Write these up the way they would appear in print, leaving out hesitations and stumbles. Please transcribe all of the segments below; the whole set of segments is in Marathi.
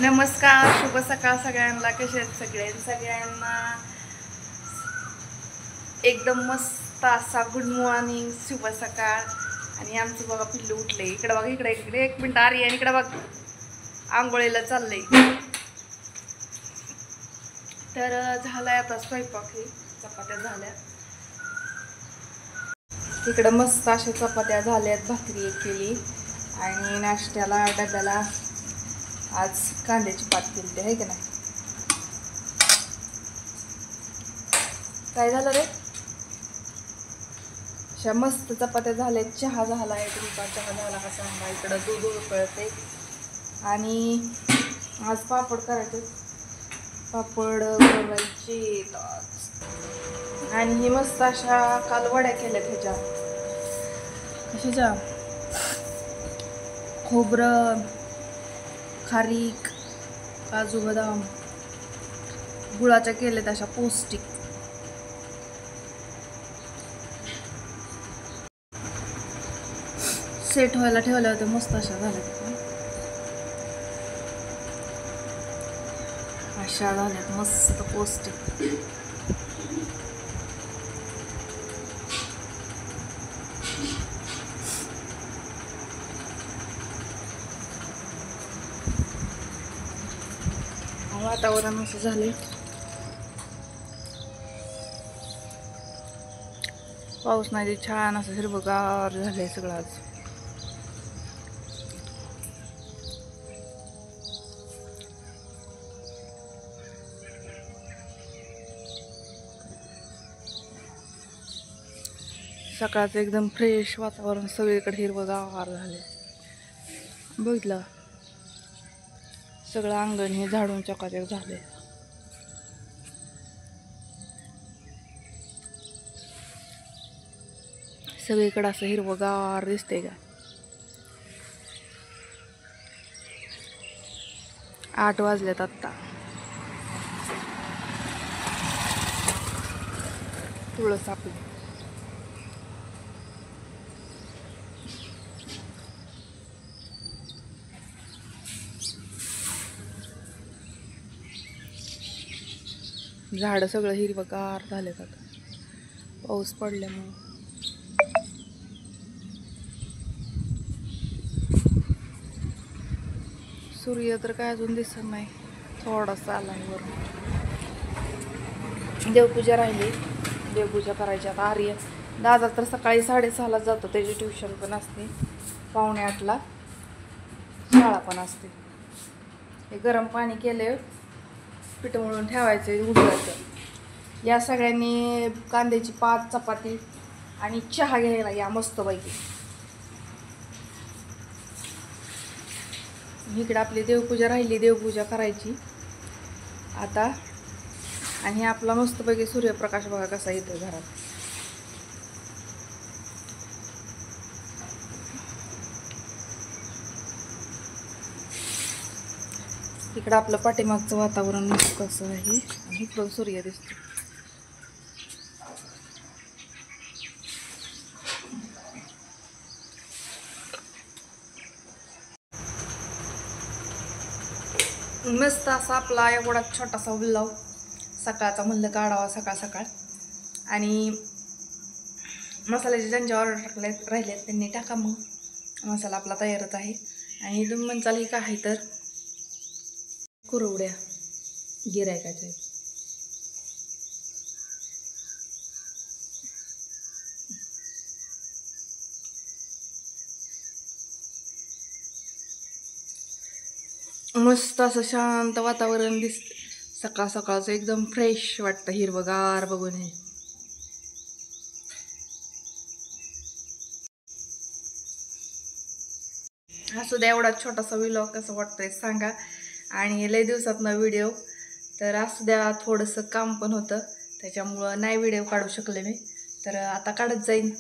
नमस्कार, शुभ सकाळ सगळ्यांना. कसे आहेत सगळ्यांना एकदम मस्त असा गुड मॉर्निंग, शुभ सकाळ. आणि आमचं बघा पिल्लू उठले. इकडे बघा, इकडे इकडे 1 मिनिट आरी. आणि इकडे बघ, आंघोळीला चाललंय. तर झालाय आता स्वयंपाक. हे चपात्या झाल्या. इकडं मस्त अशा चपात्या झाल्यात, भाकरी एक केली. आणि नाश्त्याला डब्याला आज कांद्याची पात केली आहे का नाही. काय झालं रे? अशा मस्त चपात्या झाल्यात. चहा झाला आहे. तुमचा चहा झाला का सांगा. इकडं दूध उकळते. आणि आज पापड करायचे. पापड करायचे आणि हे मस्त अशा काल वड्या केल्यात ह्याच्या कशाच्या, खोबरं, खारीक, काजू बदाम, गुळाच्या केल्यात अशा पौष्टिक. सेट व्हायला ठेवल्या होत्या, मस्त अशा झाल्यात. अशा झाल्यात मस्त पौष्टिक. वातावरण असं झालंय. पाऊस नाही, छान असं हिरवगार झालंय सगळं आज. सकाळचं एकदम फ्रेश वातावरण, सगळीकडे हिरवगार झाले. बघितलं, सगळं अंगण हे झाडून चकाचक झाले. सगळीकडे असं हिरवगार दिसते का. 8 वाजलेत आत्ता. तुळस आपली झाडं सगळं हिरवगार झालेत आता पाऊस पडल्यामुळे. सूर्य तर काय अजून दिसत नाही, थोडासा आला आहे वरून. देवपूजा राहिली, देवपूजा करायची आता. आर्य दादा तर सकाळी 6:30ला जातो, त्याची ट्युशन पण असते. 7:45ला शाळा पण असते. हे गरम पाणी केले, पीठ मळून ठेवायचं उडवायचं. या सगळ्यांनी कांद्याची पात, चपाती आणि चहा घ्यायला या मस्तपैकी. इकडे आपली देवपूजा राहिली, देवपूजा करायची आता. आणि आपला मस्तपैकी सूर्यप्रकाश बघा कसा येतो घरात. इकडं आपलं पाठीमागचं वातावरण कसं आहे आणि इकडं सूर्य दिसतो. मस्त असा आपला एवढा छोटासा उल्लाव सकाळचा म्हणलं काढावा सकाळ सकाळ. आणि मसाल्याचे ज्यांच्या ऑर्डर राहिलेत त्यांनी टाका. मग मसाला आपला तयारच आहे. आणि तुम्ही म्हणताल ही काय आहे, तर कुरवड्या गिरायकाच्या. मस्त असं शांत वातावरण दिसतं सकाळ सकाळचं, एकदम फ्रेश वाटतं हिरवगार बघून. हे असू द्या, एवढा छोटासा व्लॉग कसं वाटतंय सांगा. आणि लय दिवसातनं व्हिडिओ, तर असू द्या. थोडंसं काम पण होतं त्याच्यामुळं नाही व्हिडिओ काढू शकले मी, तर आता काढत जाईन.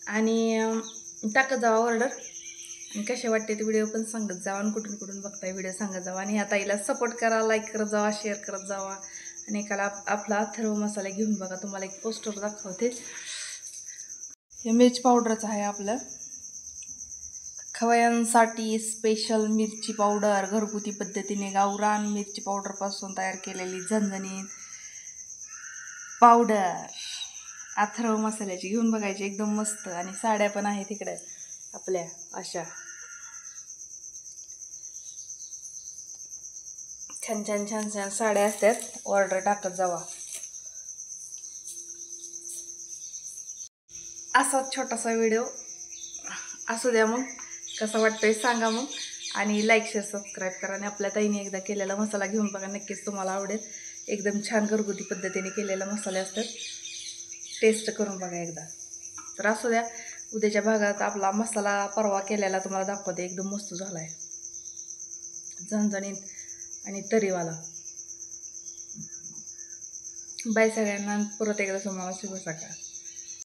आणि टाकत जावा ऑर्डर. आणि कसे वाटते ते व्हिडिओ पण सांगत जावा. आणि कुठून कुठून बघताय व्हिडिओ सांगत जावा. आणि आता हिला सपोर्ट करा, लाईक करत जावा, शेअर करत जावा. आणि एकाला आपला अथर्व मसाला घेऊन बघा. तुम्हाला एक पोस्टर दाखवते. हे मिरची पावडरचं आहे आपलं. खवयांसाठी स्पेशल मिरची पावडर, घरगुती पद्धतीने गावरान मिरची पावडरपासून तयार केलेली झणझणीत पावडर अथर्व मसाल्याची घेऊन बघायची, एकदम मस्त. आणि साड्या पण आहेत इकडे आपल्या अशा छान छान छान छान साड्या असतात, ऑर्डर टाकत जावा. असाच छोटासा व्हिडिओ असू द्या. मग कसं वाटतंय सांगा मग, आणि लाईक शेअर सबस्क्राईब करा. आणि आपल्या ताईने एकदा केलेला मसाला घेऊन बघा, नक्कीच तुम्हाला आवडेल. एकदम छान घरगुती पद्धतीने केलेले मसाले असतात, टेस्ट करून बघा एकदा. तर असू द्या, उद्याच्या भागात आपला मसाला परवा केलेला तुम्हाला दाखवते, एकदम मस्त झाला आहे, झणझणीत आणि तरीवाला. बाय सगळ्यांना, परत एकदा तुम्हाला शुभ सकाळ.